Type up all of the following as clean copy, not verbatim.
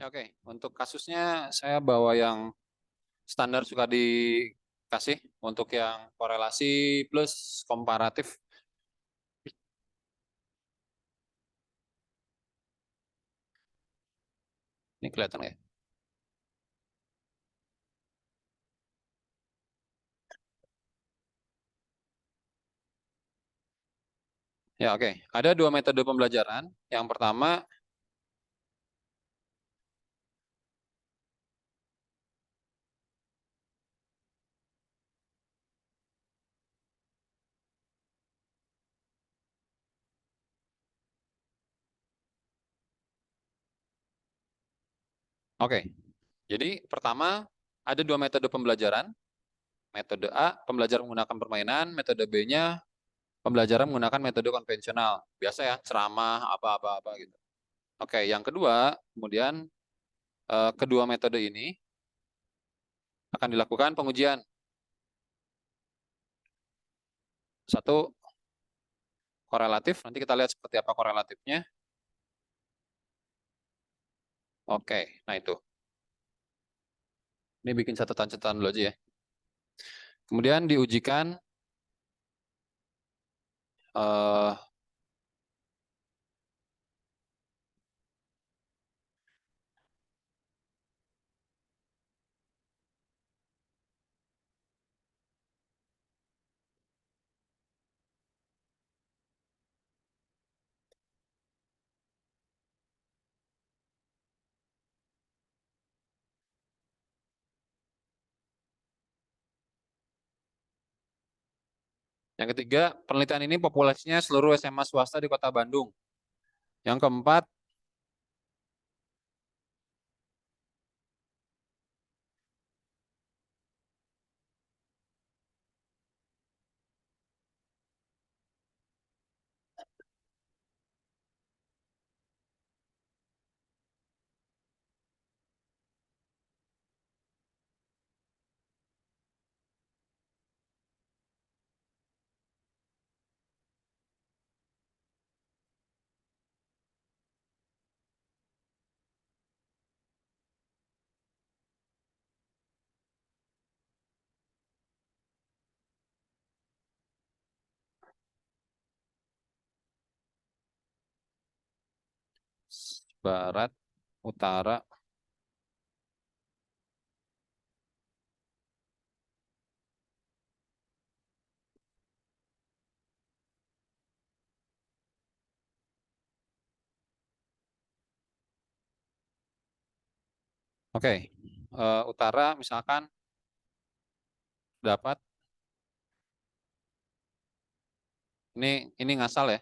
Ya, oke, untuk kasusnya saya bawa yang standar suka dikasih untuk yang korelasi plus komparatif. Ini kelihatan ya? Ya, oke. Ada dua metode pembelajaran. Yang pertama, oke. Jadi pertama ada dua metode pembelajaran. Metode A, pembelajaran menggunakan permainan. Metode B-nya, pembelajaran menggunakan metode konvensional. Biasa ya, ceramah, apa-apa-apa gitu. Oke, yang kedua, kemudian kedua metode ini akan dilakukan pengujian. Satu, korelatif. Nanti kita lihat seperti apa korelatifnya. Oke, nah itu. Ini bikin catatan-catatan dulu aja ya. Kemudian diujikan eh, yang ketiga, penelitian ini populasinya seluruh SMA swasta di Kota Bandung. Yang keempat, barat, utara. Oke, utara misalkan dapat ini ngasal ya.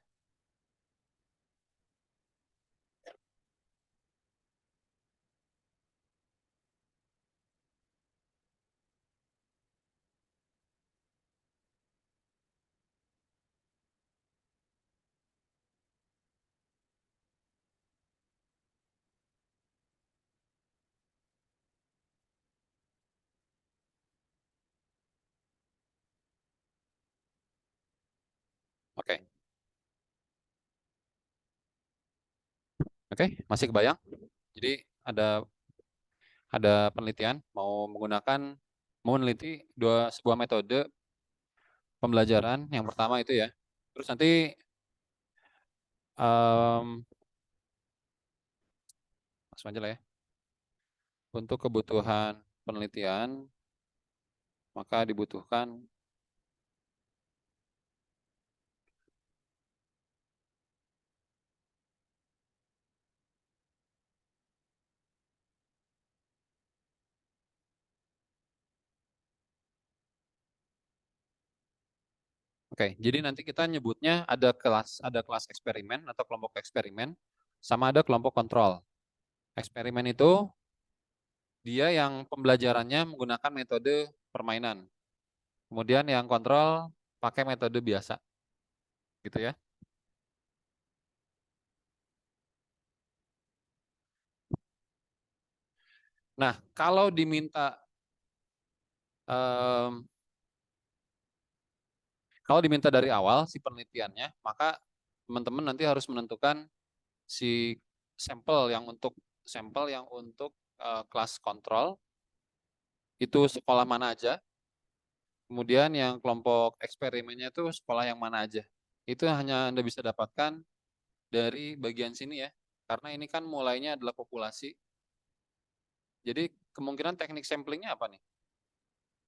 Oke, oke, masih kebayang. Jadi ada penelitian mau meneliti sebuah metode pembelajaran. Yang pertama itu ya. Terus nanti em, langsung aja lah ya. Untuk kebutuhan penelitian maka dibutuhkan. Oke, jadi nanti kita nyebutnya ada kelas eksperimen atau kelompok eksperimen, sama ada kelompok kontrol. Eksperimen itu dia yang pembelajarannya menggunakan metode permainan. Kemudian yang kontrol pakai metode biasa, gitu ya. Nah, em, kalau diminta dari awal si penelitiannya, maka teman-teman nanti harus menentukan si sampel yang untuk sampel yang untuk kelas kontrol itu sekolah mana aja. Kemudian yang kelompok eksperimennya itu sekolah yang mana aja. Itu hanya Anda bisa dapatkan dari bagian sini ya. Karena ini kan mulainya adalah populasi. Jadi kemungkinan teknik samplingnya apa nih?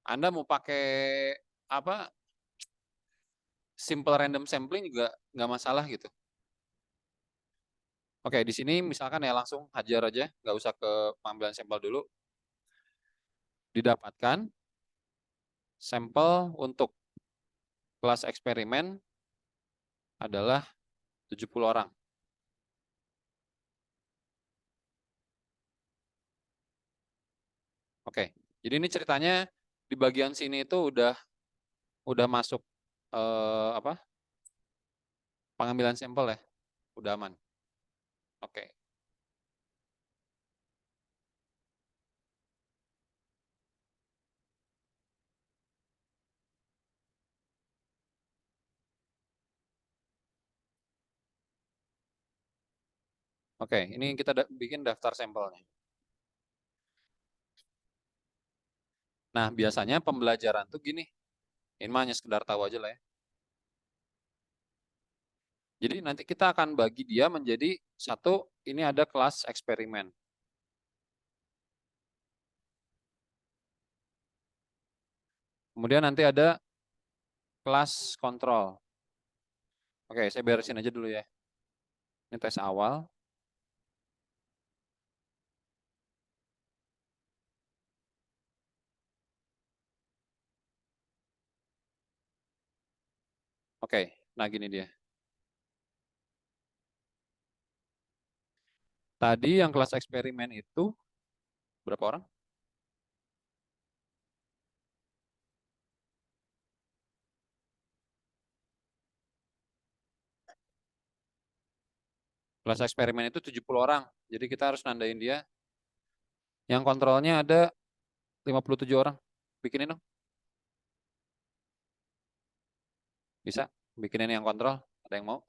Anda mau pakai apa? Simple random sampling juga nggak masalah gitu. Oke, di sini misalkan ya langsung hajar aja, nggak usah ke pengambilan sampel dulu. Didapatkan sampel untuk kelas eksperimen adalah 70 orang. Oke, jadi ini ceritanya di bagian sini itu udah masuk apa pengambilan sampel ya, udah aman. Oke, oke, ini kita bikin daftar sampelnya. Nah, biasanya pembelajaran tuh gini, ini mah hanya sekedar tahu aja lah ya. Jadi nanti kita akan bagi dia menjadi satu, ini ada kelas eksperimen. Kemudian nanti ada kelas kontrol. Oke, saya beresin aja dulu ya. Ini tes awal. Oke, nah gini dia. Tadi yang kelas eksperimen itu berapa orang? Kelas eksperimen itu 70 orang. Jadi kita harus nandain dia. Yang kontrolnya ada 57 orang. Bikinin dong. Bisa? Bikinin yang kontrol. Ada yang mau?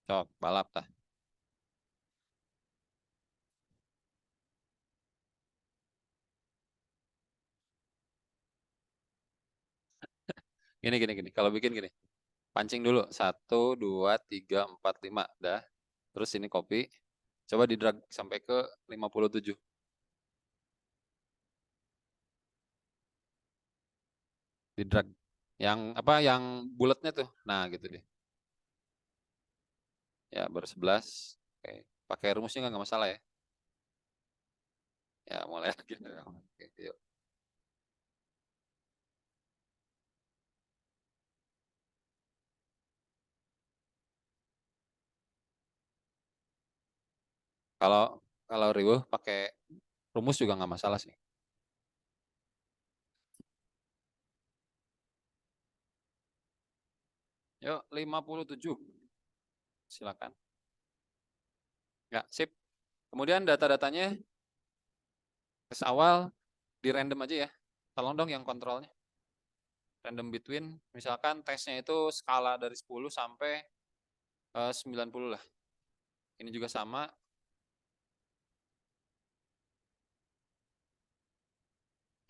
Cok, balap tah. Gini, gini, gini. Kalau bikin gini. Pancing dulu. Satu, dua, tiga, empat, lima. Dah. Terus ini copy. Coba di drag sampai ke 57. Di drag. Yang apa? Yang bulatnya tuh. Nah, gitu deh. Ya, baru 11. Oke. Pakai rumusnya nggak masalah ya. Ya, mulai lagi. Oke, yuk. Kalau kalau riweuh pakai rumus juga nggak masalah sih. Yuk, 57. Silakan. Ya, sip. Kemudian data-datanya tes awal di random aja ya. Tolong dong yang kontrolnya. Random between, misalkan tesnya itu skala dari 10 sampai 90 lah. Ini juga sama.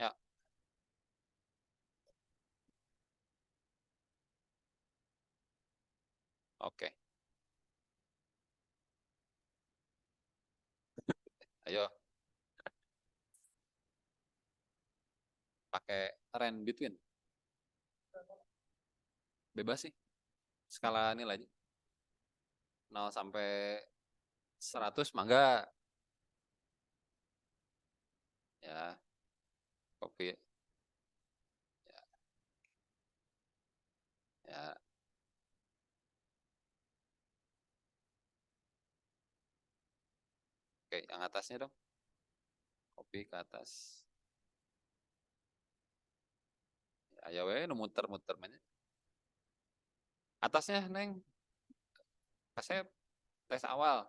Ya, oke. Ayo, pakai random between. Bebas sih. Skala nilai aja. 0 sampai 100 mangga. Ya, copy. Ya, ya. Oke, yang atasnya dong. Copy ke atas. Ya, we, nu muter-muter banyak. Atasnya, Neng. Kasep, tes awal.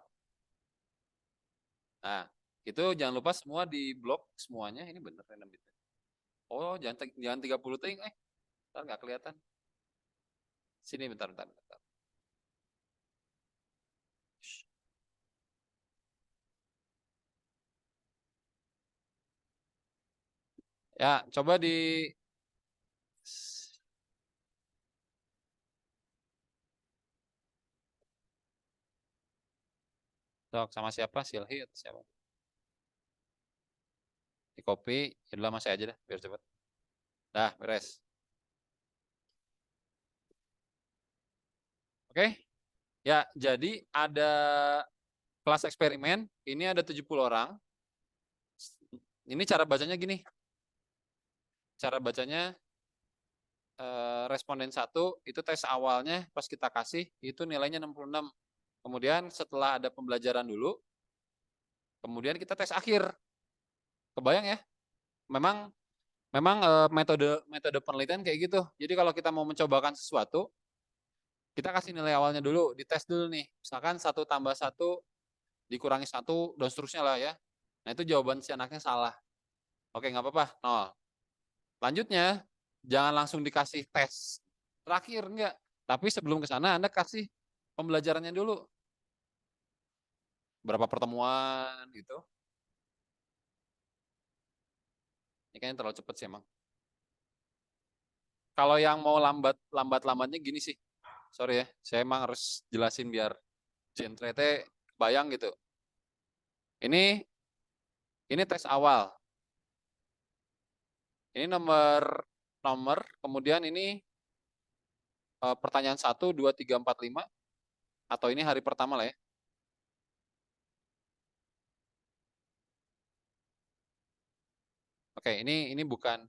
Nah, Itu jangan lupa semua di blok semuanya. Ini bener random bit. Oh, jangan 30 ting. Ntar nggak kelihatan. Sini bentar. Shh. Ya, coba di Sok, sama siapa? Silhi atau siapa? Di copy, jadilah masih aja dah, biar cepet. Dah, beres. Oke? Ya, jadi ada kelas eksperimen. Ini ada 70 orang. Ini cara bacanya gini. Cara bacanya responden 1 itu tes awalnya pas kita kasih itu nilainya 66. Kemudian setelah ada pembelajaran dulu, kemudian kita tes akhir. Kebayang ya? Memang memang metode metode penelitian kayak gitu. Jadi kalau kita mau mencobakan sesuatu, kita kasih nilai awalnya dulu, dites dulu nih. Misalkan 1 tambah 1 dikurangi 1 dan seterusnya lah ya. Nah itu jawaban si anaknya salah. Oke, nggak apa-apa, 0. Lanjutnya, jangan langsung dikasih tes terakhir, enggak. Tapi sebelum ke sana Anda kasih pembelajarannya dulu. Berapa pertemuan gitu. Ini kayaknya terlalu cepat sih emang. Kalau yang mau lambat-lambatnya gini sih. Sorry ya, saya emang harus jelasin biar jentrete bayang gitu. Ini tes awal. Ini nomor nomor, kemudian ini pertanyaan 1, 2, 3, 4, 5, atau ini hari pertama lah ya. Oke, ini bukan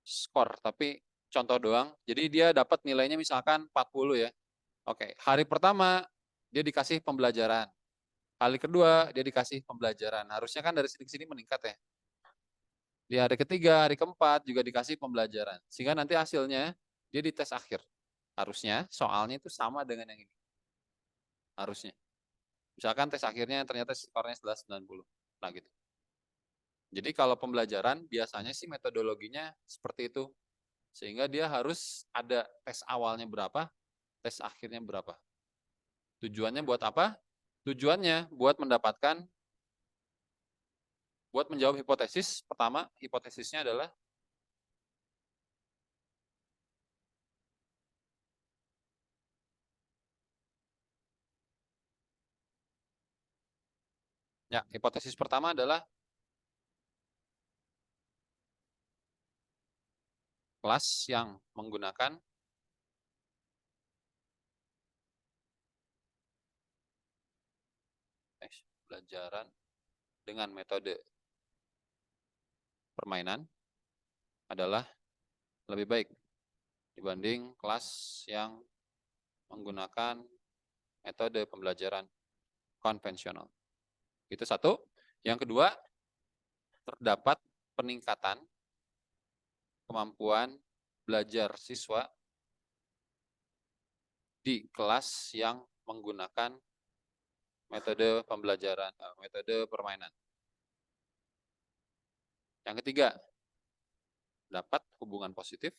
skor, tapi contoh doang. Jadi dia dapat nilainya misalkan 40 ya. Oke, hari pertama dia dikasih pembelajaran. Hari kedua dia dikasih pembelajaran. Harusnya kan dari sini ke sini meningkat ya. Di hari ketiga, hari keempat juga dikasih pembelajaran. Sehingga nanti hasilnya dia di tes akhir. Harusnya soalnya itu sama dengan yang ini. Harusnya. Misalkan tes akhirnya ternyata skornya setelah 90. Nah gitu. Jadi kalau pembelajaran biasanya sih metodologinya seperti itu. Sehingga dia harus ada tes awalnya berapa, tes akhirnya berapa. Tujuannya buat apa? Tujuannya buat menjawab hipotesis. Pertama, hipotesisnya adalah ya, hipotesis pertama adalah kelas yang menggunakan pelajaran dengan metode permainan adalah lebih baik dibanding kelas yang menggunakan metode pembelajaran konvensional. Itu satu. Yang kedua, terdapat peningkatan kemampuan belajar siswa di kelas yang menggunakan metode pembelajaran, metode permainan. Yang ketiga, dapat hubungan positif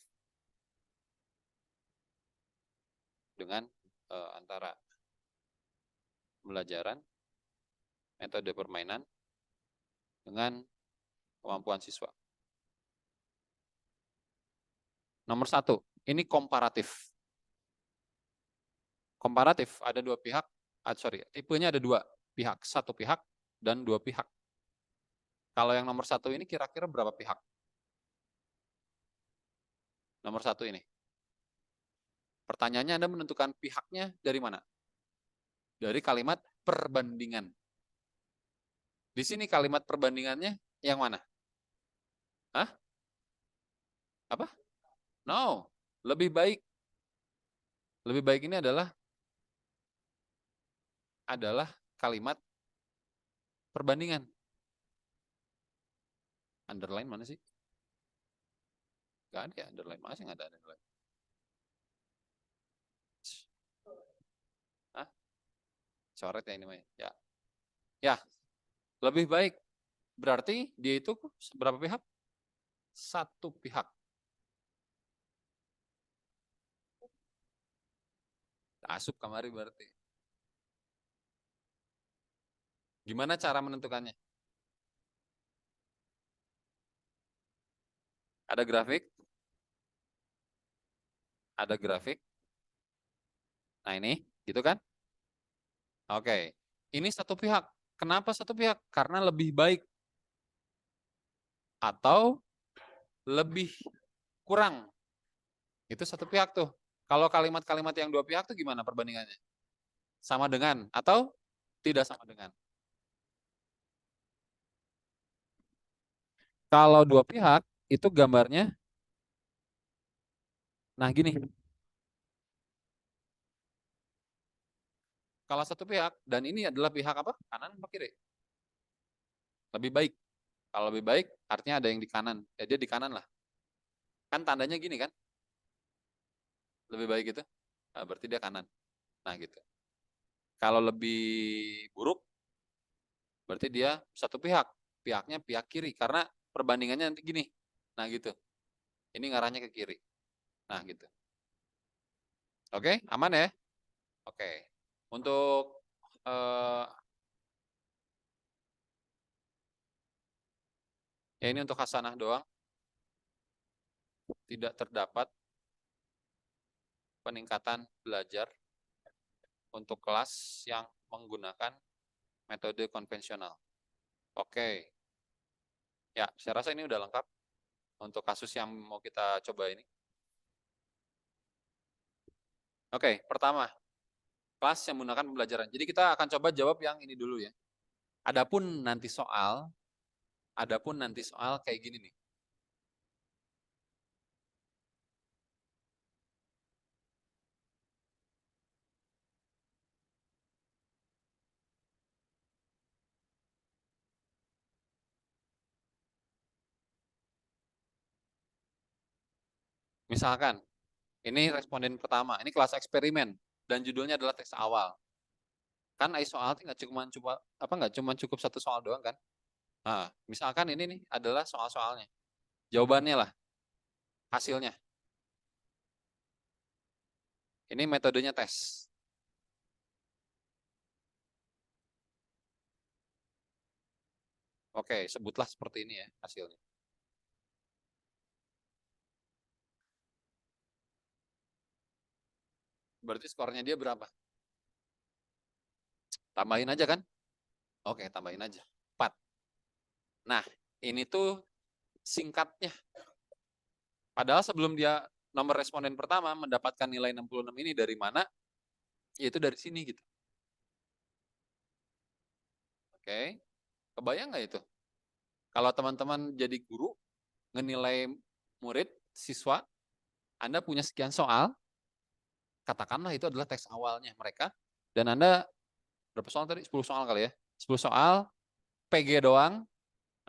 dengan antara pembelajaran, metode permainan, dengan kemampuan siswa. Nomor 1, ini komparatif. Komparatif ada dua pihak, tipenya ada dua pihak, satu pihak dan dua pihak. Kalau yang nomor 1 ini kira-kira berapa pihak? Nomor 1 ini. Pertanyaannya Anda menentukan pihaknya dari mana? Dari kalimat perbandingan. Di sini kalimat perbandingannya yang mana? Hah? Apa? No, lebih baik. Lebih baik ini adalah kalimat perbandingan. Underline mana sih? Gak ada ya underline. Masih nggak ada underline. Hah? Coret ya ini mah. Ya. Ya. Lebih baik. Berarti dia itu berapa pihak? Satu pihak. Asup kamari berarti. Gimana cara menentukannya? Ada grafik? Ada grafik. Nah ini, gitu kan? Oke. Ini satu pihak. Kenapa satu pihak? Karena lebih baik atau lebih kurang. Itu satu pihak tuh. Kalau kalimat-kalimat yang dua pihak tuh gimana perbandingannya? Sama dengan atau tidak sama dengan? Kalau dua pihak itu gambarnya, nah gini. Kalau satu pihak dan ini adalah pihak apa? Kanan atau kiri? Lebih baik. Kalau lebih baik artinya ada yang di kanan. Ya dia di kanan lah. Kan tandanya gini kan? Lebih baik gitu. Nah, berarti dia kanan. Nah gitu. Kalau lebih buruk berarti dia satu pihak. Pihaknya pihak kiri karena perbandingannya nanti gini. Nah gitu. Ini ngarahnya ke kiri. Nah gitu. Oke, aman ya? Oke. Untuk eh, ya ini untuk hasanah doang. Tidak terdapat peningkatan belajar untuk kelas yang menggunakan metode konvensional. Oke, ya saya rasa ini udah lengkap untuk kasus yang mau kita coba ini. Oke, pertama, kelas yang menggunakan pembelajaran. Jadi kita akan coba jawab yang ini dulu ya. Adapun nanti soal kayak gini nih. Misalkan, ini responden pertama, ini kelas eksperimen dan judulnya adalah tes awal. Kan soal nggak cuma cukup satu soal doang kan? Nah, misalkan ini nih adalah soal-soalnya. Jawabannya lah, hasilnya. Ini metodenya tes. Oke, sebutlah seperti ini ya hasilnya. Berarti skornya dia berapa? Tambahin aja kan? Oke, tambahin aja. 4. Nah, ini tuh singkatnya. Padahal sebelum dia nomor responden pertama mendapatkan nilai 66 ini dari mana? Yaitu dari sini gitu. Oke, kebayang nggak itu? Kalau teman-teman jadi guru, ngenilai murid, siswa, Anda punya sekian soal, katakanlah itu adalah teks awalnya mereka, dan Anda, berapa soal tadi? 10 soal kali ya? 10 soal, PG doang,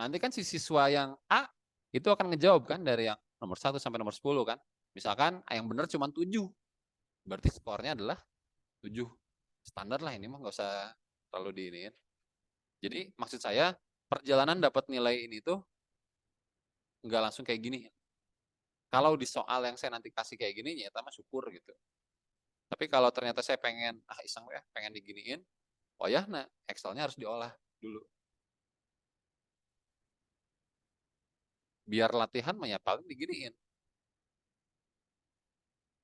nanti kan si siswa yang A, itu akan ngejawab kan dari yang nomor 1 sampai nomor 10 kan. Misalkan yang benar cuma 7, berarti skornya adalah 7. Standar lah ini mah nggak usah terlalu diiniin. Jadi maksud saya perjalanan dapat nilai ini tuh nggak langsung kayak gini. Kalau di soal yang saya nanti kasih kayak gini ya mah syukur gitu. Tapi kalau ternyata saya pengen iseng ya pengen diginiin, oh ya nah Excelnya harus diolah dulu. Biar latihan mah ya paling diginiin.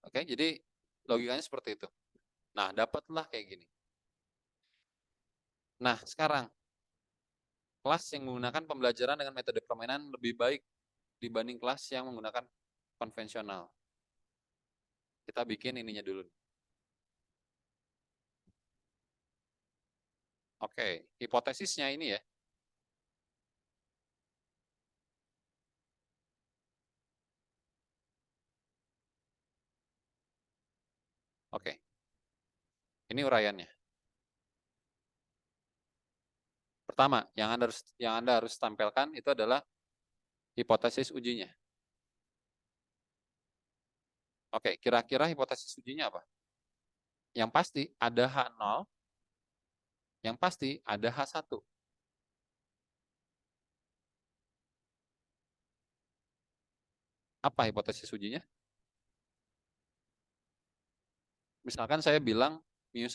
Oke, jadi logikanya seperti itu. Nah, dapatlah kayak gini. Nah, sekarang kelas yang menggunakan pembelajaran dengan metode permainan lebih baik dibanding kelas yang menggunakan konvensional. Kita bikin ininya dulu. Oke, hipotesisnya ini ya. Oke, ini uraiannya. Pertama, yang Anda harus tampilkan itu adalah hipotesis ujinya. Oke, kira-kira hipotesis ujinya apa? Yang pasti ada H0, yang pasti ada H1. Apa hipotesis ujinya? Misalkan saya bilang mu1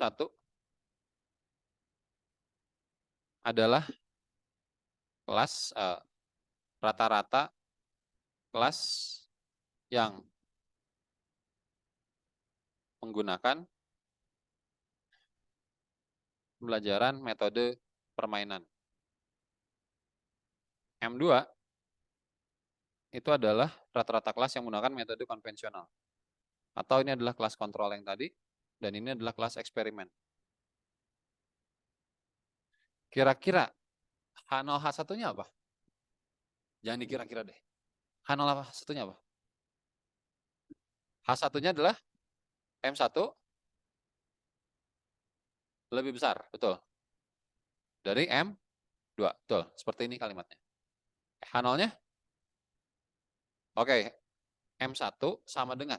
adalah kelas rata-rata kelas yang menggunakan pembelajaran metode permainan. M2 itu adalah rata-rata kelas yang menggunakan metode konvensional. Atau ini adalah kelas kontrol yang tadi, dan ini adalah kelas eksperimen. Kira-kira H0 H1-nya apa? Jangan dikira-kira deh. H0 H1-nya apa? H1-nya adalah M1 lebih besar, betul. Dari M2, betul. Seperti ini kalimatnya. H0-nya? Oke, M1 sama dengan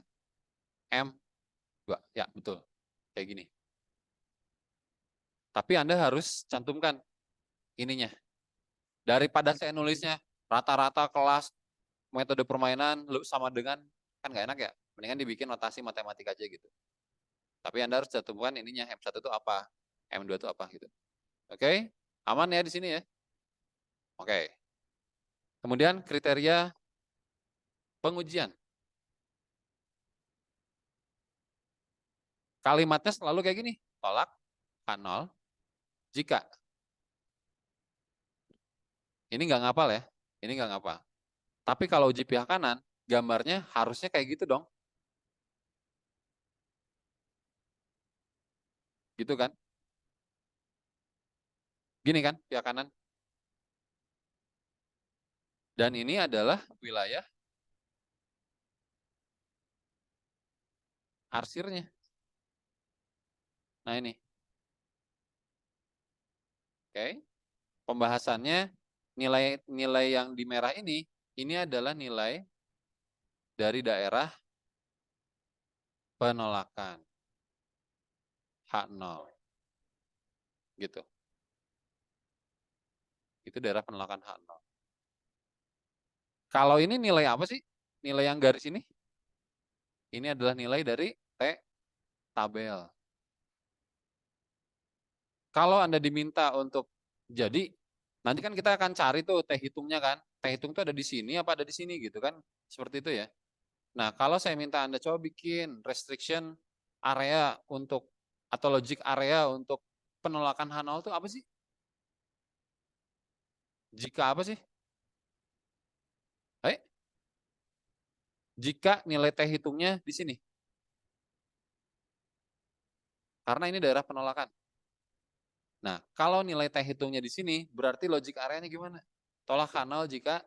M2. Ya, betul. Kayak gini. Tapi Anda harus cantumkan ininya. Daripada saya nulisnya rata-rata kelas metode permainan sama dengan, kan nggak enak ya. Mendingan dibikin notasi matematika aja gitu. Tapi Anda harus cantumkan ininya, M1 itu apa, M2 itu apa gitu. Oke, aman ya di sini ya. Oke. Kemudian kriteria pengujian. Kalimatnya selalu kayak gini, tolak H0 jika. Ini nggak ngapal ya, ini nggak ngapal. Tapi kalau uji pihak kanan, gambarnya harusnya kayak gitu dong. Gitu kan? Gini kan pihak kanan. Dan ini adalah wilayah arsirnya. Nah ini. Oke. Pembahasannya nilai yang di merah ini adalah nilai dari daerah penolakan H0. Gitu. Itu daerah penolakan H0. Kalau ini nilai apa sih? Nilai yang garis ini? Ini adalah nilai dari T tabel. Kalau Anda diminta untuk jadi, nanti kan kita akan cari tuh T hitungnya kan. T hitung itu ada di sini apa ada di sini gitu kan. Seperti itu ya. Nah, kalau saya minta Anda coba bikin restriction area untuk, atau logic area untuk penolakan H0 itu apa sih? Jika apa sih? Eh, jika nilai T hitungnya di sini. Karena ini daerah penolakan. Nah, kalau nilai T hitungnya di sini, berarti logic areanya gimana? Tolak H0 jika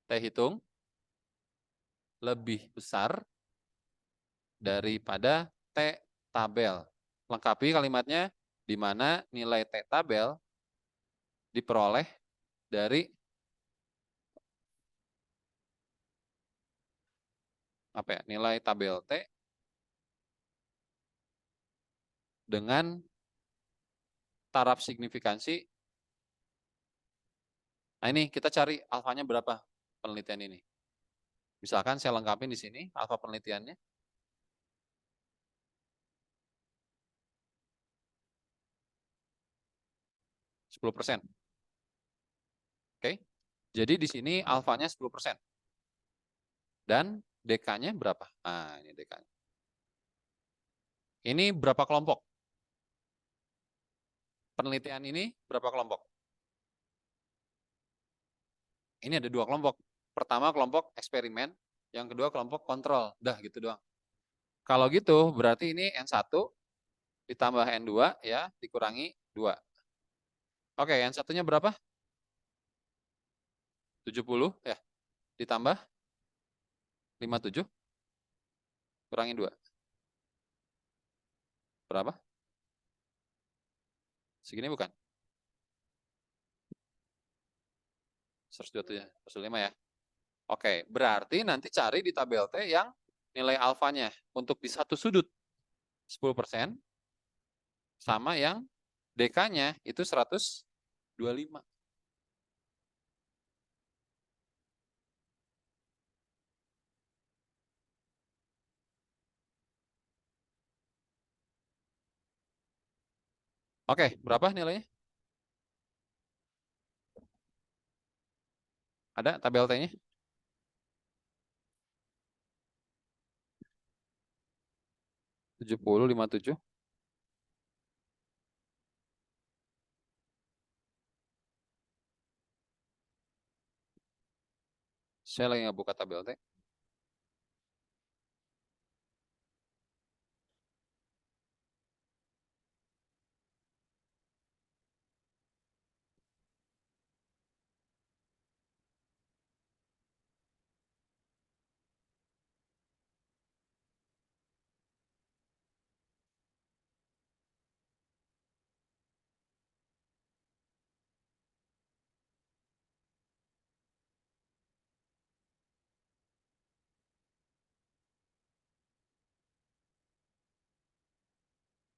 T hitung lebih besar daripada T tabel. Lengkapi kalimatnya, di mana nilai T tabel diperoleh dari apa ya? Nilai tabel T dengan taraf signifikansi. Nah, ini kita cari alfanya berapa penelitian ini. Misalkan saya lengkapin di sini alfa penelitiannya. 10%. Oke. Jadi di sini alfanya 10%. Dan DK-nya berapa? Nah, ini DK-nya. Ini berapa kelompok? Penelitian ini berapa kelompok? Ini ada 2 kelompok. Pertama kelompok eksperimen, yang kedua kelompok kontrol. Dah gitu doang. Kalau gitu berarti ini N1 ditambah N2 ya, dikurangi 2. Oke, N1-nya berapa? 70 ya. Ditambah 57 kurangi 2. Berapa? Segini bukan? 125 ya. Oke, berarti nanti cari di tabel T yang nilai alfanya untuk di satu sudut 10% sama yang DK-nya itu 125. Oke, berapa nilainya? Ada tabel T-nya? 70,57. Saya lagi nggak buka tabel T.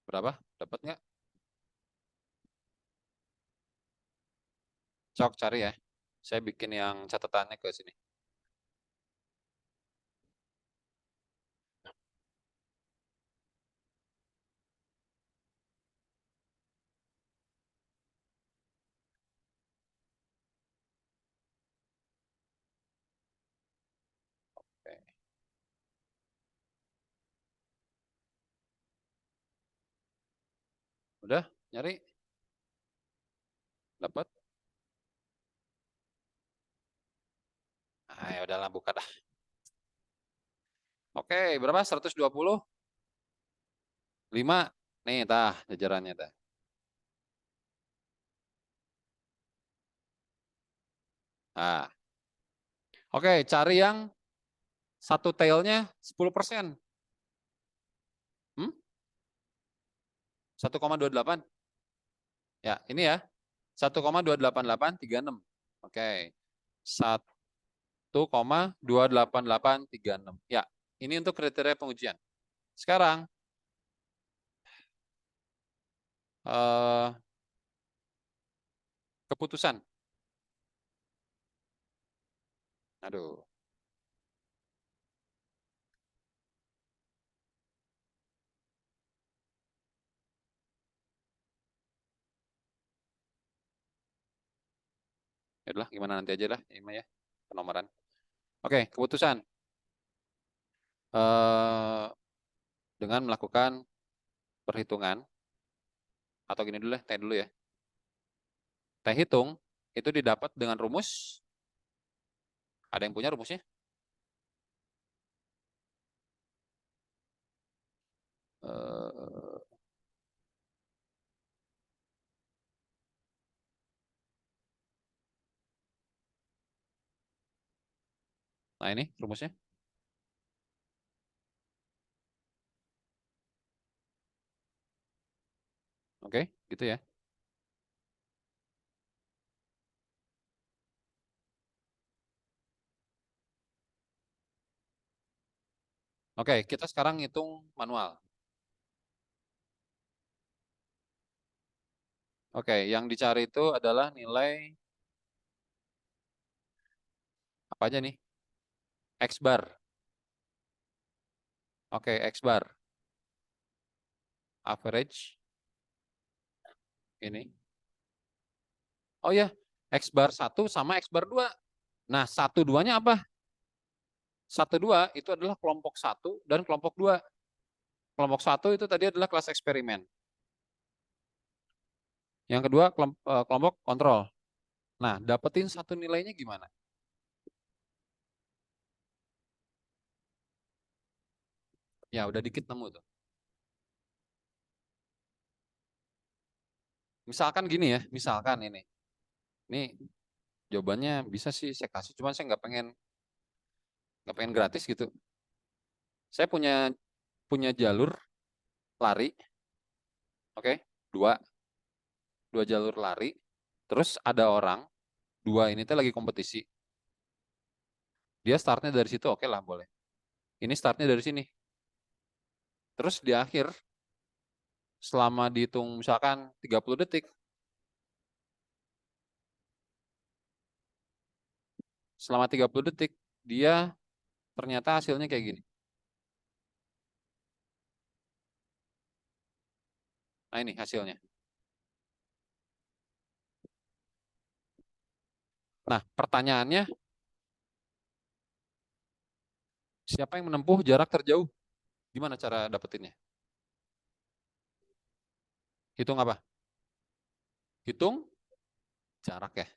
Berapa? Dapat nggak? Cok cari ya. Saya bikin yang catatannya ke sini. Oke. Udah nyari? Dapat? Ah, ya udahlah buka dah. Oke, berapa? 125. Nih, tah jajarannya tah. Nah, oke, cari yang satu tailnya 10%. Hmm? 1,28. Ya, ini ya. 1,28836. Oke. 1,28836. Ya, ini untuk kriteria pengujian. Sekarang eh, keputusan. Aduh, ya udahlah gimana nanti aja lah ini mah ya penomoran. Oke, keputusan eh, dengan melakukan perhitungan atau gini dulu ya, teh dulu ya. Teh hitung itu didapat dengan rumus. Ada yang punya rumusnya? Eh, nah ini rumusnya. Oke, gitu ya. Oke, kita sekarang hitung manual. Oke, yang dicari itu adalah nilai apa aja nih? X bar. Oke, X bar. Average ini. Oh ya, X bar satu sama X bar 2. Nah, satu duanya apa? Satu dua itu adalah kelompok satu dan kelompok dua. Kelompok satu itu tadi adalah kelas eksperimen. Yang kedua kelompok kontrol. Nah, dapetin satu nilainya gimana? Ya, udah dikit nemu tuh. Misalkan gini ya, misalkan ini. Ini jawabannya bisa sih saya kasih, cuman saya nggak pengen gratis gitu. Saya punya punya jalur lari, oke, dua dua jalur lari. Terus ada orang dua ini tuh lagi kompetisi. Dia startnya dari situ, oke lah boleh. Ini startnya dari sini. Terus di akhir selama dihitung misalkan 30 detik, selama 30 detik dia ternyata hasilnya kayak gini. Nah ini hasilnya. Nah, pertanyaannya, siapa yang menempuh jarak terjauh? Gimana cara dapetinnya? Hitung apa? Hitung jarak ya.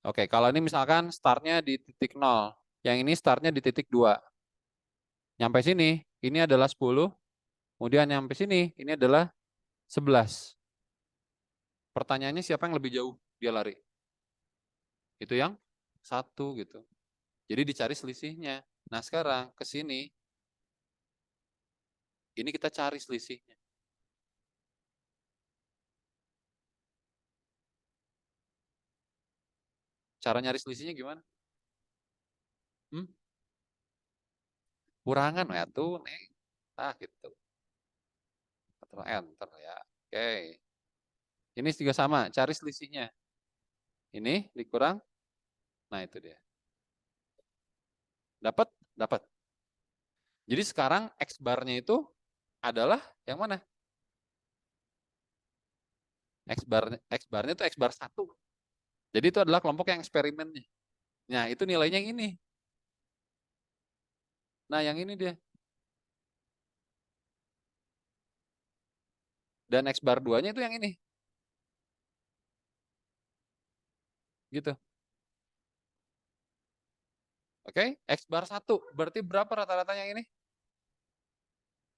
Oke, kalau ini misalkan startnya di titik 0. Yang ini startnya di titik 2. Nyampe sini, ini adalah 10. Kemudian nyampe sini, ini adalah 11. Pertanyaannya siapa yang lebih jauh dia lari? Itu yang satu gitu. Jadi dicari selisihnya. Nah sekarang ke sini, ini kita cari selisihnya. Cara nyari selisihnya gimana? Hmm? Kurangan ya tuh, nih. Nah gitu. Ctrl Enter ya. Oke. Ini juga sama, cari selisihnya. Ini dikurang, nah itu dia. Dapat? Dapat. Jadi sekarang X barnya itu adalah yang mana? X barnya itu X bar 1. Jadi itu adalah kelompok yang eksperimennya. Nah, itu nilainya yang ini. Nah, yang ini dia. Dan X bar 2-nya itu yang ini. Gitu. Oke, X bar 1. Berarti berapa rata-ratanya yang ini?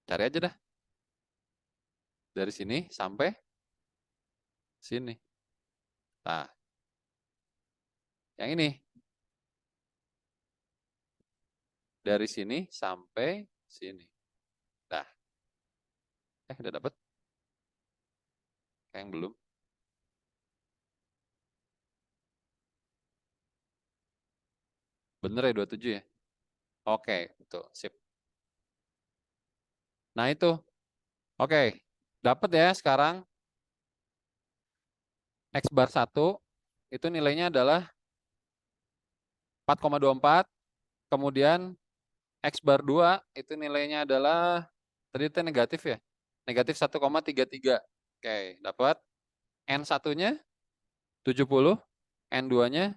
Cari aja dah. Dari sini sampai sini. Nah, yang ini. Dari sini sampai sini. Nah, udah dapet? Kayak yang belum. Bener ya 27 ya? Oke, betul. Sip. Nah, itu. Oke. Dapat ya sekarang X bar 1 itu nilainya adalah 4,24. Kemudian X bar 2 itu nilainya adalah tadi itu negatif ya. Negatif 1,33. Oke, dapat. N satunya 70, N 2-nya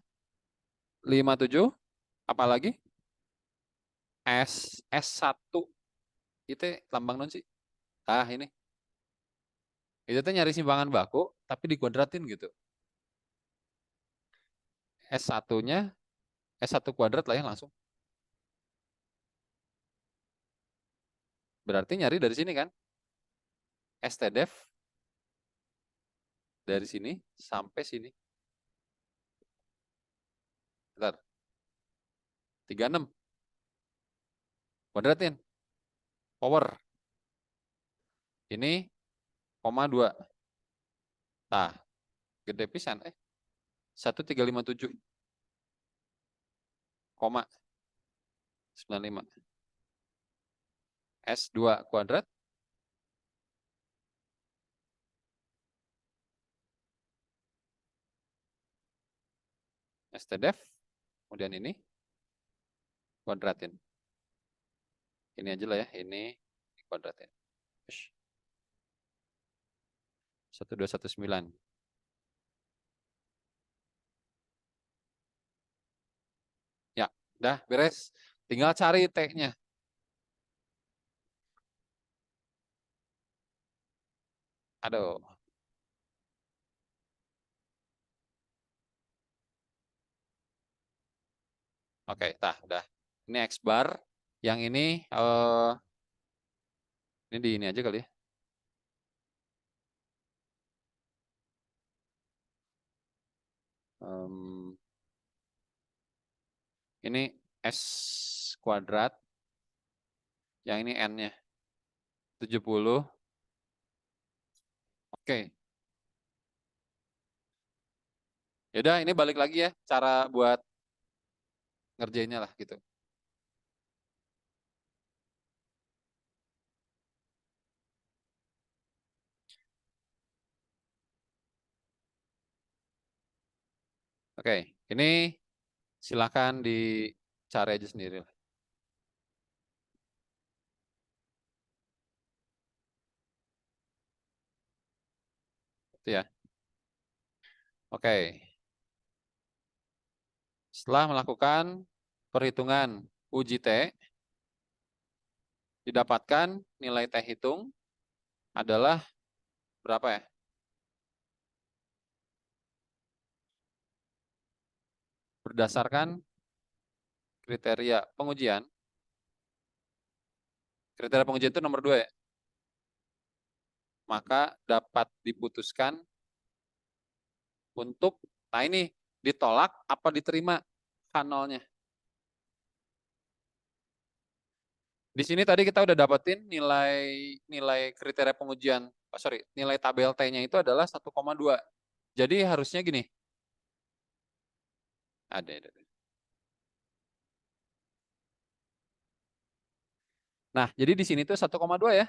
57, apalagi S1 itu lambang non sih. Ah, ini. Itu tuh nyari simpangan baku tapi dikuadratin gitu. S1-nya S1 kuadrat lah ya langsung. Berarti nyari dari sini kan? STDEF dari sini sampai sini. Bentar. 36 kuadratin. Power. Ini koma 2. Nah, gede pisan. 1357 koma 95. S2 kuadrat. STDEF. Kemudian ini kuadratin. Ini aja lah ya. Ini kuadratin. 1219. Ya, udah beres. Tinggal cari T-nya. Aduh. Oke, tah, udah. Ini X bar. Yang ini di ini aja kali ya. Em, ini S kuadrat. Yang ini N-nya. 70. Oke. Yaudah, ini balik lagi ya. Cara buat ngerjainnya lah gitu. Oke, ini silakan dicari aja sendiri lah. Itu ya. Oke. Setelah melakukan perhitungan uji T, didapatkan nilai T hitung adalah berapa ya? Berdasarkan kriteria pengujian itu nomor 2 ya. Maka dapat diputuskan untuk, nah ini ditolak apa diterima H0-nya. Di sini tadi kita udah dapetin nilai kriteria pengujian, nilai tabel T-nya itu adalah 1,2. Jadi harusnya gini. Ada. Nah, jadi di sini tuh 1,2 ya.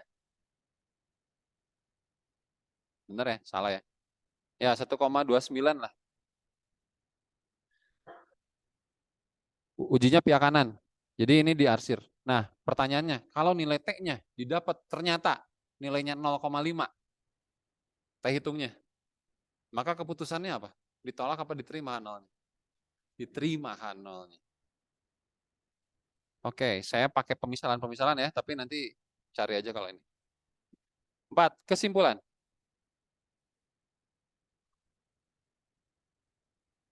Bener ya? Salah ya? Ya, 1,29 lah. Ujinya pihak kanan. Jadi ini diarsir. Nah, pertanyaannya, kalau nilai T-nya didapat ternyata nilainya 0,5, T hitungnya, maka keputusannya apa? Ditolak apa diterima H0-nya? Diterima H0-nya. Oke, saya pakai pemisalan-pemisalan ya, tapi nanti cari aja kalau ini. 4. Kesimpulan.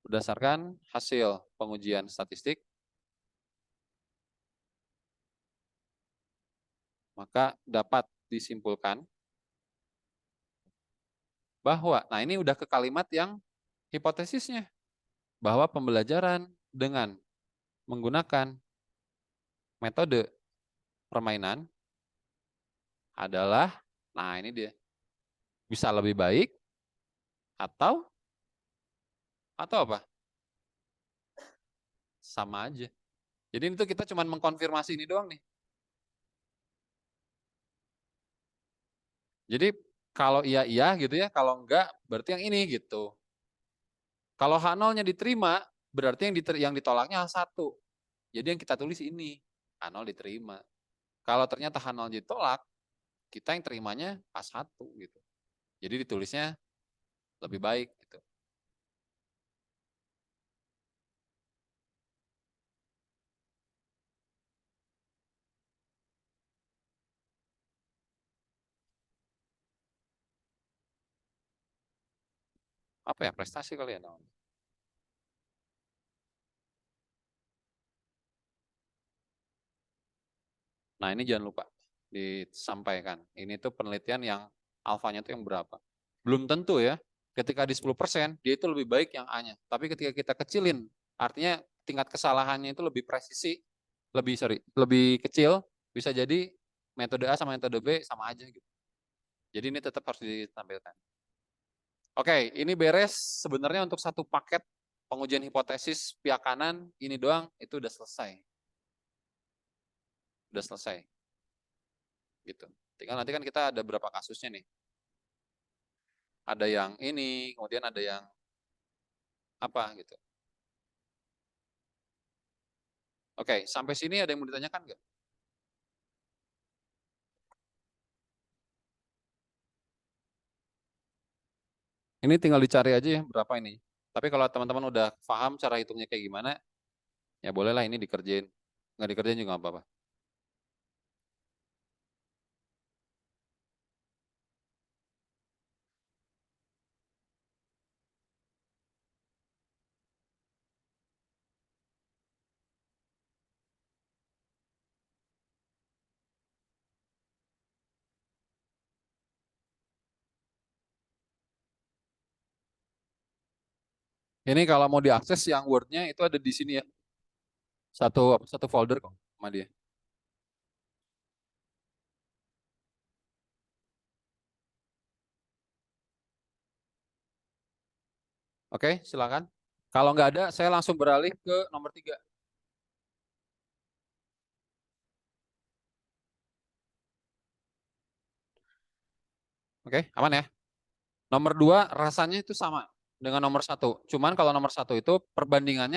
Berdasarkan hasil pengujian statistik, maka dapat disimpulkan bahwa, nah ini udah ke kalimat yang hipotesisnya, bahwa pembelajaran dengan menggunakan metode permainan adalah, nah ini dia, bisa lebih baik atau apa? Sama aja. Jadi itu kita cuma mengkonfirmasi ini doang nih. Jadi kalau iya gitu ya, kalau enggak berarti yang ini gitu. Kalau H0-nya diterima, berarti yang ditolaknya H1. Jadi yang kita tulis ini, H0 diterima. Kalau ternyata H0 ditolak, kita yang terimanya H1 gitu. Jadi ditulisnya lebih baik gitu. Apa ya, prestasi kali ya namanya. Nah ini jangan lupa disampaikan. Ini tuh penelitian yang alfanya tuh yang berapa. Belum tentu ya, ketika di 10%, dia itu lebih baik yang A-nya. Tapi ketika kita kecilin, artinya tingkat kesalahannya itu lebih presisi, lebih kecil, bisa jadi metode A sama metode B sama aja gitu. Jadi ini tetap harus ditampilkan. Oke, ini beres sebenarnya untuk satu paket pengujian hipotesis pihak kanan, ini doang, itu udah selesai. Udah selesai. Gitu. Tinggal nanti kan kita ada berapa kasusnya nih. Ada yang ini, kemudian ada yang apa gitu. Oke, sampai sini ada yang mau ditanyakan nggak? Ini tinggal dicari aja ya berapa ini. Tapi kalau teman-teman udah paham cara hitungnya kayak gimana, ya bolehlah ini dikerjain. Nggak dikerjain juga nggak apa-apa. Ini kalau mau diakses yang Word-nya itu ada di sini ya. Satu folder kok sama dia. Oke, silakan. Kalau nggak ada, saya langsung beralih ke nomor 3. Oke, aman ya. Nomor 2 rasanya itu sama dengan nomor 1. Cuman kalau nomor 1 itu perbandingan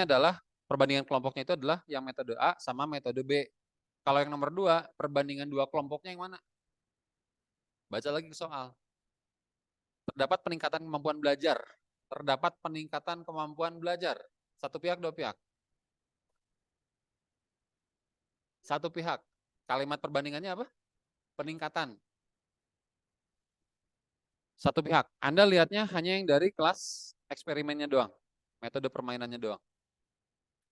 kelompoknya itu adalah yang metode A sama metode B. Kalau yang nomor 2 perbandingan dua kelompoknya yang mana? Baca lagi ke soal. Terdapat peningkatan kemampuan belajar. Terdapat peningkatan kemampuan belajar. Satu pihak, dua pihak. Satu pihak. Kalimat perbandingannya apa? Peningkatan. Satu pihak. Anda lihatnya hanya yang dari kelas eksperimennya doang. Metode permainannya doang.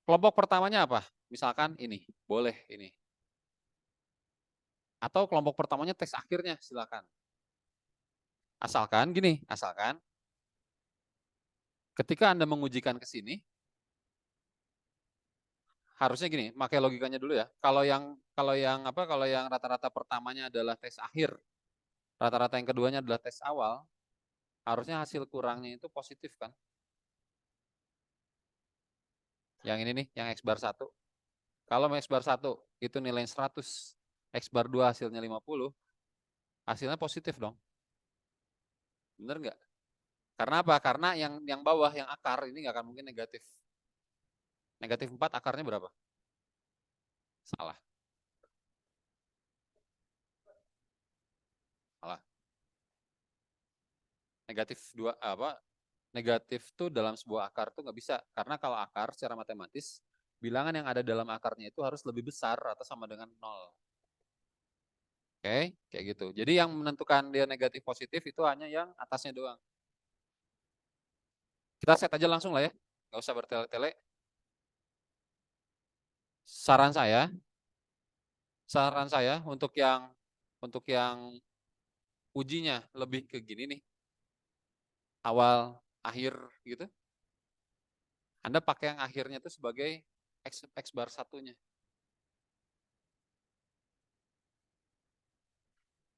Kelompok pertamanya apa? Misalkan ini. Boleh ini. Atau kelompok pertamanya tes akhirnya, silakan. Asalkan gini, asalkan ketika Anda mengujikan ke sini, harusnya gini, pakai logikanya dulu ya. Kalau yang rata-rata pertamanya adalah tes akhir, rata-rata yang keduanya adalah tes awal, harusnya hasil kurangnya itu positif kan? Yang ini nih, yang X bar 1. Kalau X bar 1 itu nilai 100, X bar 2 hasilnya 50, hasilnya positif dong. Bener nggak? Karena apa? Karena yang bawah, yang akar ini nggak akan mungkin negatif. Negatif 4 akarnya berapa? Salah. Salah. Negatif 2 apa? Negatif tuh dalam sebuah akar tuh nggak bisa. Karena kalau akar secara matematis, bilangan yang ada dalam akarnya itu harus lebih besar atau sama dengan 0. Oke, kayak gitu. Jadi yang menentukan dia negatif positif itu hanya yang atasnya doang. Kita set aja langsung lah ya. Nggak usah bertele-tele. Saran saya, untuk yang ujinya lebih ke gini nih. Awal, akhir gitu. Anda pakai yang akhirnya itu sebagai X bar satunya.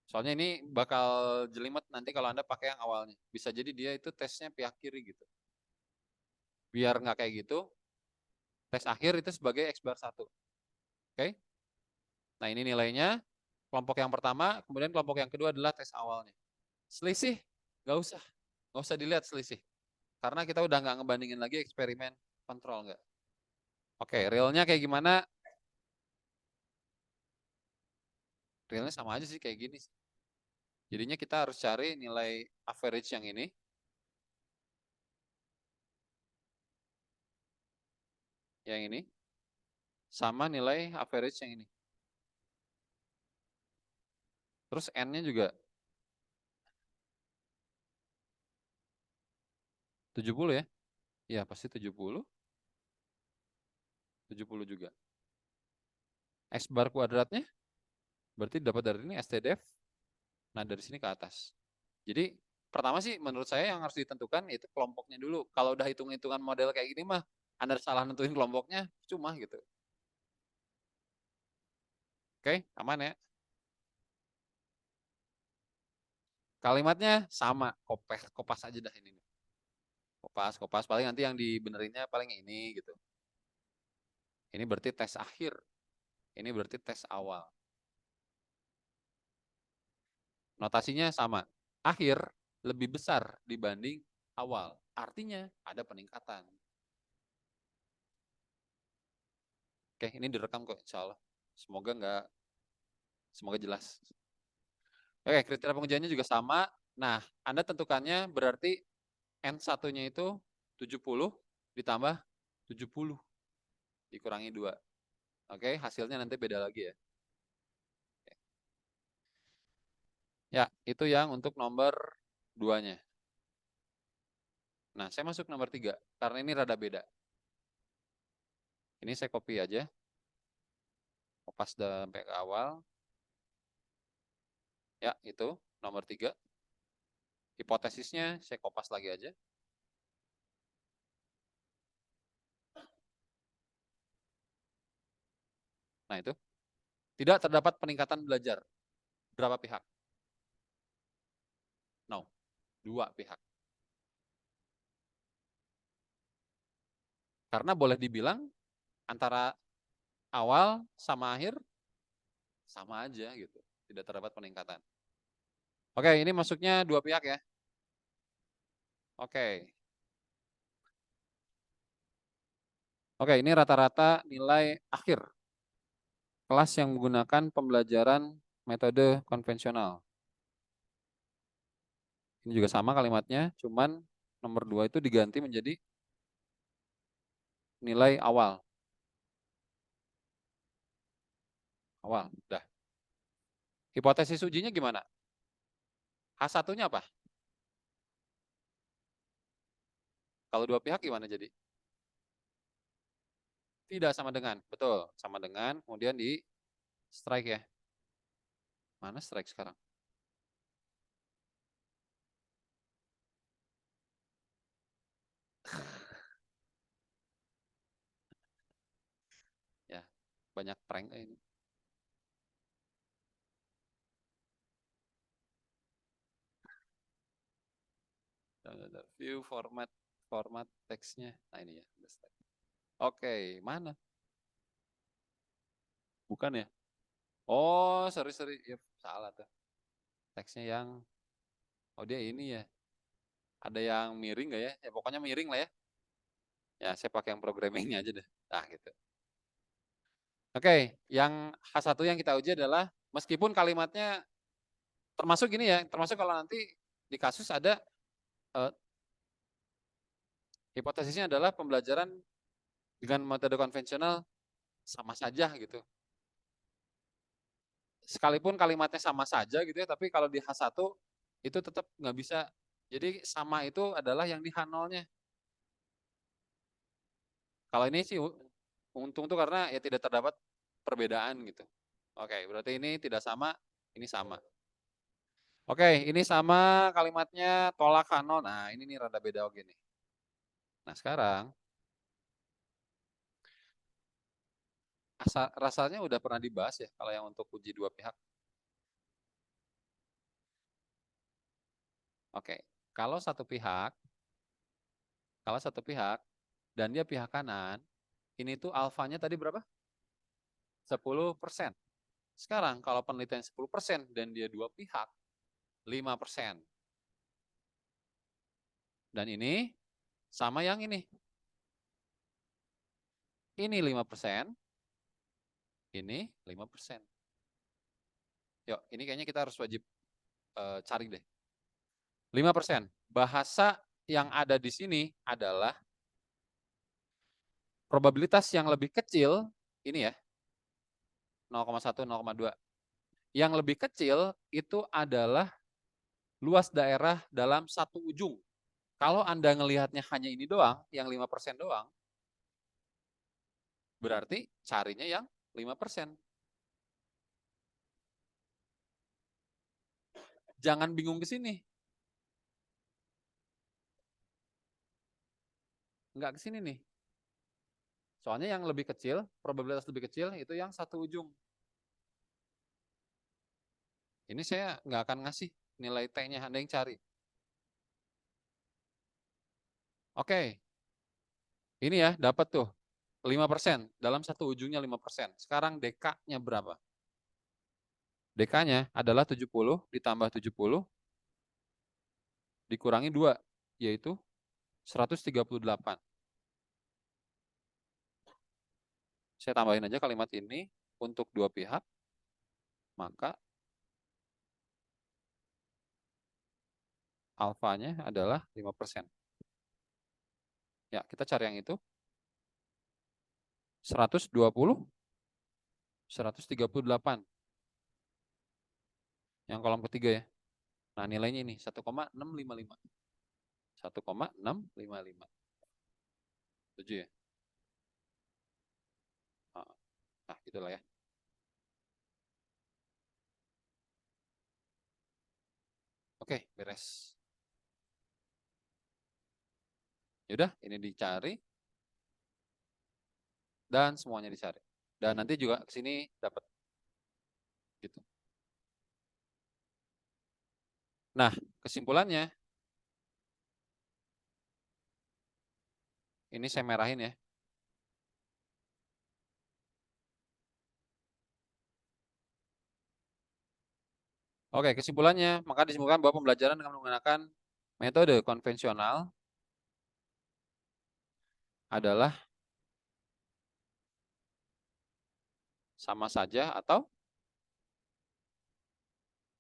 Soalnya ini bakal jelimet nanti kalau Anda pakai yang awalnya. Bisa jadi dia itu tesnya pihak kiri gitu. Biar nggak kayak gitu, tes akhir itu sebagai X bar 1. Oke? Nah ini nilainya, kelompok yang pertama, kemudian kelompok yang kedua adalah tes awalnya. Selisih, nggak usah. Nggak usah dilihat selisih. Karena kita udah nggak ngebandingin lagi eksperimen kontrol nggak. Oke, realnya kayak gimana? Realnya sama aja sih kayak gini. Jadinya kita harus cari nilai average yang ini. Yang ini. Sama nilai average yang ini. Terus N-nya juga 70 ya. Iya pasti 70. 70 juga. X bar kuadratnya berarti dapat dari ini STDF. Nah dari sini ke atas. Jadi pertama sih menurut saya yang harus ditentukan itu kelompoknya dulu. Kalau udah hitung-hitungan model kayak gini mah Anda salah nentuin kelompoknya cuma gitu. Oke, aman ya. Kalimatnya sama, kopas aja dah ini. Kopas paling nanti yang dibenerinnya paling ini gitu. Ini berarti tes akhir. Ini berarti tes awal. Notasinya sama. Akhir lebih besar dibanding awal. Artinya ada peningkatan. Oke, ini direkam kok insya Allah. Semoga jelas. Oke, kriteria pengujiannya juga sama. Nah, Anda tentukannya berarti N1-nya itu 70 ditambah 70 dikurangi 2. Oke, hasilnya nanti beda lagi ya. Ya, itu yang untuk nomor 2-nya. Nah, saya masuk nomor 3 karena ini rada beda. Ini saya copy aja. Kopas sampai ke awal. Ya, itu nomor 3. Hipotesisnya saya kopas lagi aja. Nah, itu. Tidak terdapat peningkatan belajar. Berapa pihak? No, 2 pihak. Karena boleh dibilang antara awal sama akhir sama aja gitu. Tidak terdapat peningkatan. Oke, ini masuknya 2 pihak ya. Oke. Oke, ini rata-rata nilai akhir kelas yang menggunakan pembelajaran metode konvensional. Ini juga sama kalimatnya, cuman nomor 2 itu diganti menjadi nilai awal. Awal, udah. Hipotesis ujinya gimana? H1-nya apa? Kalau dua pihak gimana jadi? Tidak sama dengan, betul. Sama dengan, kemudian di strike ya. Mana strike sekarang? Ya, banyak prank ini. View format teksnya. Nah ini ya. Oke, mana? Bukan ya? Oh, sorry. Ya, salah tuh. Teksnya yang, oh dia ini ya. Ada yang miring nggak ya? Ya pokoknya miring lah ya. Ya, saya pakai yang programmingnya aja deh. Nah, gitu. Oke, yang H1 yang kita uji adalah meskipun kalimatnya termasuk gini ya, termasuk kalau nanti di kasus ada eh, hipotesisnya adalah pembelajaran dengan metode konvensional sama saja gitu. Sekalipun kalimatnya sama saja gitu ya, tapi kalau di H1 itu tetap nggak bisa. Jadi sama itu adalah yang di H0-nya. Kalau ini sih untung tuh karena ya tidak terdapat perbedaan gitu. Oke, berarti ini tidak sama, ini sama. Oke, ini sama kalimatnya tolak H0. Nah, ini nih rada beda oke nih. Nah, sekarang rasanya udah pernah dibahas ya kalau yang untuk uji dua pihak. Oke, kalau satu pihak, kalau satu pihak dan dia pihak kanan, ini tuh alfanya tadi berapa? 10%. Sekarang kalau penelitian 10% dan dia dua pihak, 5%. Dan ini sama yang ini. Ini 5%, ini 5%. Yuk, ini kayaknya kita harus wajib cari deh. 5%. Bahasa yang ada di sini adalah probabilitas yang lebih kecil, ini ya, 0,1, 0,2. Yang lebih kecil itu adalah luas daerah dalam satu ujung. Kalau Anda ngelihatnya hanya ini doang, yang 5% doang, berarti carinya yang 5%. Jangan bingung ke sini. Enggak ke sini nih. Soalnya yang lebih kecil, probabilitas lebih kecil itu yang satu ujung. Ini saya nggak akan ngasih nilai T-nya, Anda yang cari. Oke, ini ya dapat tuh 5%. Dalam satu ujungnya 5%. Sekarang DK-nya berapa? DK-nya adalah 70 ditambah 70 dikurangi 2, yaitu 138. Saya tambahin aja kalimat ini untuk dua pihak, maka alfanya adalah 5%. Ya, kita cari yang itu. 120, 138. Yang kolom ketiga ya. Nah, nilainya ini 1,655. 1,655. Setuju ya? Nah, gitulah ya. Oke, beres. Yaudah, ini dicari dan semuanya dicari. Dan nanti juga ke sini dapat gitu. Nah, kesimpulannya ini saya merahin ya. Oke, kesimpulannya, maka disimpulkan bahwa pembelajaran dengan menggunakan metode konvensional adalah sama saja atau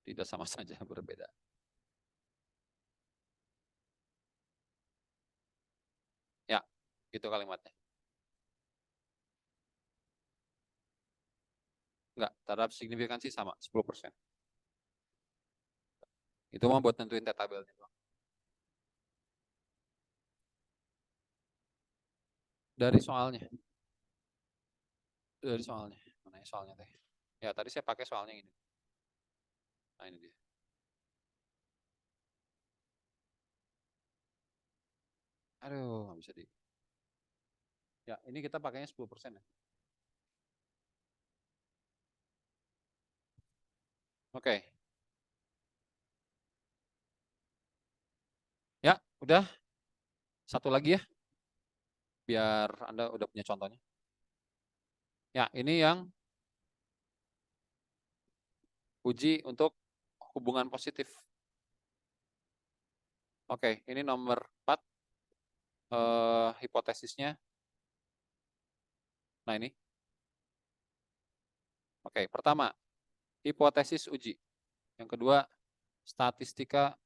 tidak sama saja, berbeda. Ya, itu kalimatnya. Enggak, terhadap signifikansi sama 10%. Itu mah buat nentuin tabelnya doang. Dari soalnya. Dari soalnya. Mana ya soalnya teh? Ya, tadi saya pakai soalnya ini. Nah, ini dia. Aduh, nggak bisa di. Ya, ini kita pakainya 10% ya. Oke. Ya, udah. Satu lagi ya, biar Anda udah punya contohnya. Ya, ini yang uji untuk hubungan positif. Oke, ini nomor 4, hipotesisnya. Nah, ini. Oke, pertama, hipotesis uji. Yang kedua, statistika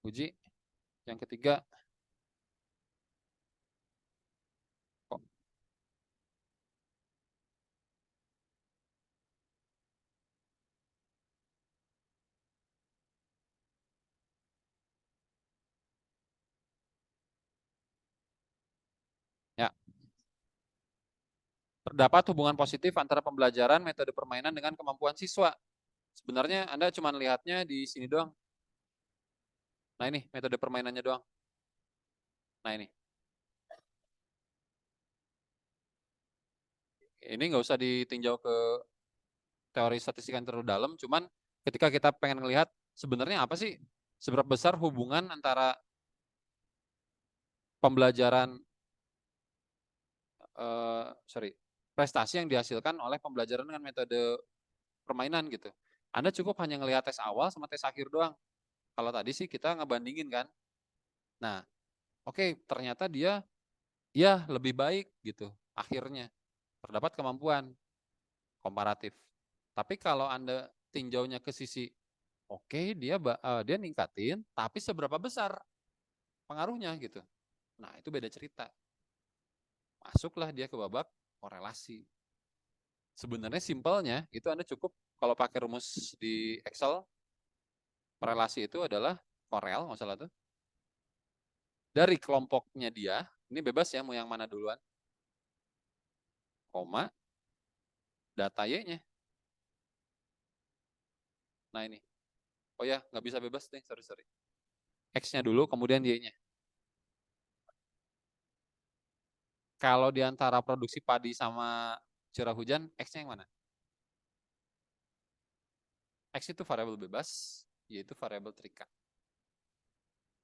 uji. Yang ketiga, ya, terdapat hubungan positif antara pembelajaran, metode permainan dengan kemampuan siswa. Sebenarnya Anda cuma lihatnya di sini doang. Nah, ini metode permainannya doang. Nah, ini nggak usah ditinjau ke teori statistik yang terlalu dalam, cuman ketika kita pengen ngelihat sebenarnya apa sih, seberapa besar hubungan antara pembelajaran, sorry, prestasi yang dihasilkan oleh pembelajaran dengan metode permainan gitu. Anda cukup hanya ngelihat tes awal sama tes akhir doang. Kalau tadi sih kita ngebandingin kan. Nah, oke, ternyata dia ya lebih baik gitu. Akhirnya terdapat kemampuan komparatif. Tapi kalau Anda tinjaunya ke sisi oke, dia ningkatin, tapi seberapa besar pengaruhnya gitu. Nah, itu beda cerita. Masuklah dia ke babak korelasi. Sebenarnya simpelnya itu Anda cukup kalau pakai rumus di Excel, korelasi itu adalah korel, nggak salah tuh. Dari kelompoknya dia, ini bebas ya mau yang mana duluan, koma, data Y-nya. Nah, ini. Oh ya, nggak bisa bebas deh, sorry. X-nya dulu, kemudian Y-nya. Kalau di antara produksi padi sama curah hujan, X-nya yang mana? X itu variabel bebas, Y itu variabel terikat.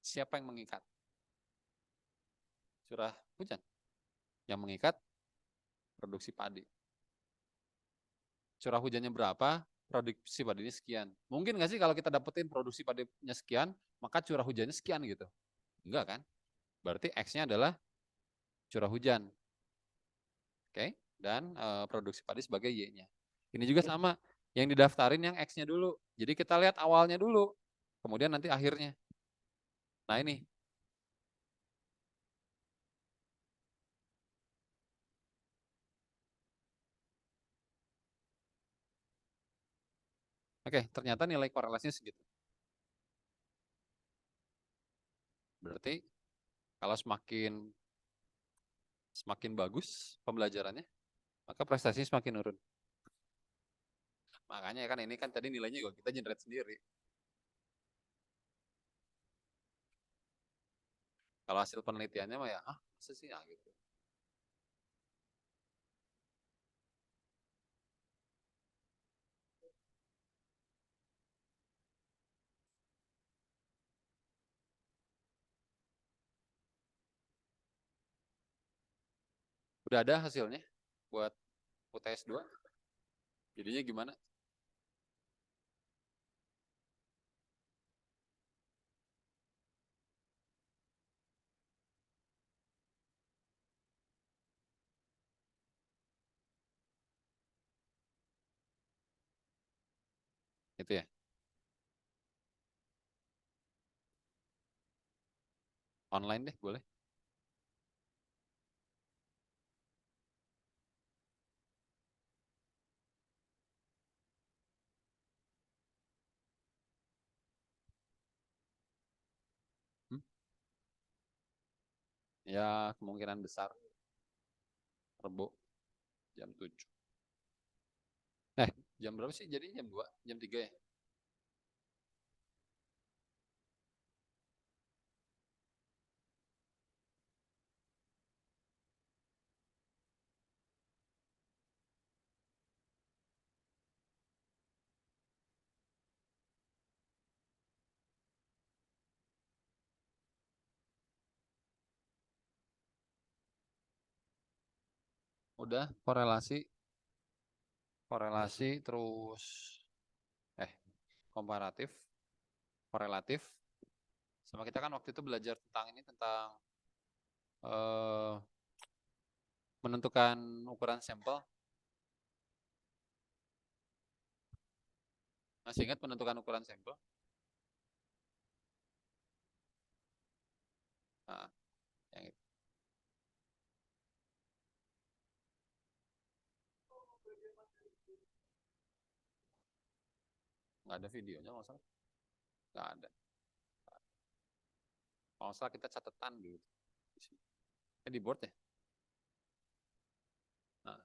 Siapa yang mengikat? Curah hujan. Yang mengikat produksi padi. Curah hujannya berapa? Produksi padinya sekian. Mungkin nggak sih kalau kita dapetin produksi padinya sekian, maka curah hujannya sekian gitu? Enggak kan? Berarti X-nya adalah curah hujan. Oke? Dan produksi padi sebagai Y-nya. Ini juga sama. Yang didaftarin yang X-nya dulu. Jadi kita lihat awalnya dulu. Kemudian nanti akhirnya. Nah, ini. Oke, ternyata nilai korelasinya segitu. Berarti kalau semakin semakin bagus pembelajarannya, maka prestasinya semakin nurun. Makanya kan ini kan tadi nilainya juga kita generate sendiri. Kalau hasil penelitiannya mah ya, masa sih ya gitu. Udah ada hasilnya buat UTS 2. Jadinya gimana? Itu ya. Online deh boleh. Ya, kemungkinan besar Rebo jam 7. Jam berapa sih? Jadi jam 2, jam 3 ya? Udah korelasi, korelasi terus eh komparatif, korelatif. Sama kita kan waktu itu belajar tentang ini tentang eh, menentukan ukuran sampel. Masih ingat menentukan ukuran sampel? Nah, yang itu. Nggak ada videonya, nggak salah. Nggak ada. Kalau nggak salah kita catatan gitu. Di board ya? Nah,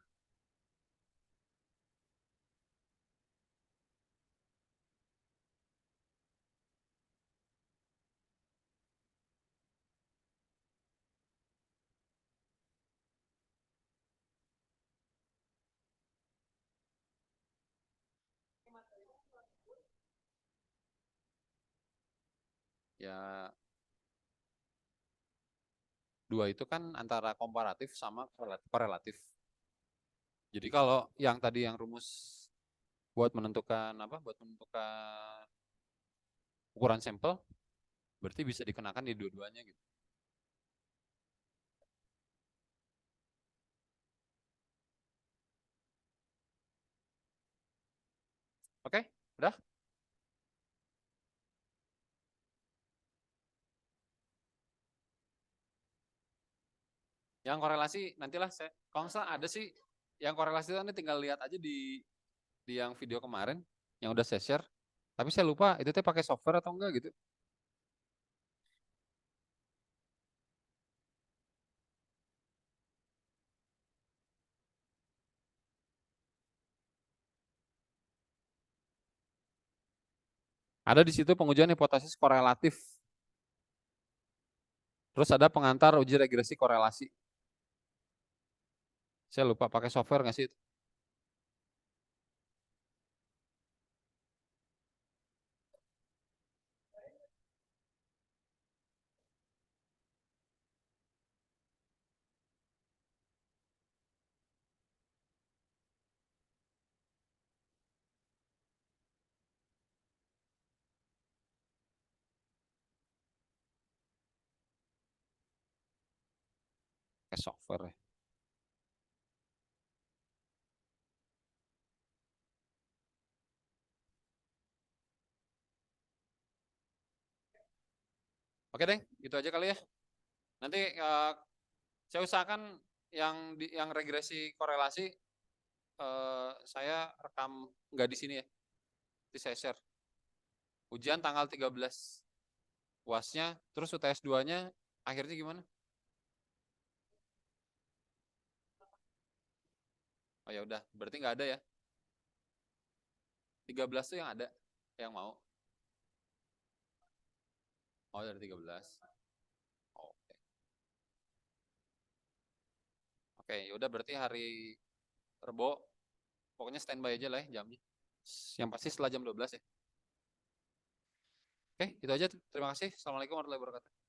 ya dua itu kan antara komparatif sama korelatif. Jadi kalau yang tadi yang rumus buat menentukan apa? Buat menentukan ukuran sampel, berarti bisa dikenakan di dua-duanya gitu. Oke, udah. Yang korelasi nantilah saya. Kalau nggak salah ada sih yang korelasi itu nanti tinggal lihat aja di yang video kemarin yang udah saya share. Tapi saya lupa itu teh pakai software atau enggak gitu. Ada di situ pengujian hipotesis korelatif. Terus ada pengantar uji regresi korelasi. Saya lupa pakai software nggak sih itu? Pakai software ya. Oke deh, gitu aja kali ya. Nanti saya usahakan yang regresi korelasi saya rekam nggak di sini ya. Nanti saya share. Ujian tanggal 13 UASnya, terus UTS 2-nya akhirnya gimana? Oh ya udah, berarti nggak ada ya. 13 tuh yang ada, yang mau. Oh dari 13. Oke. Oke, yaudah berarti hari Rebo pokoknya standby aja lah ya jamnya. Yang pasti setelah jam 12 ya. Oke, itu aja. Terima kasih. Assalamualaikum warahmatullahi wabarakatuh.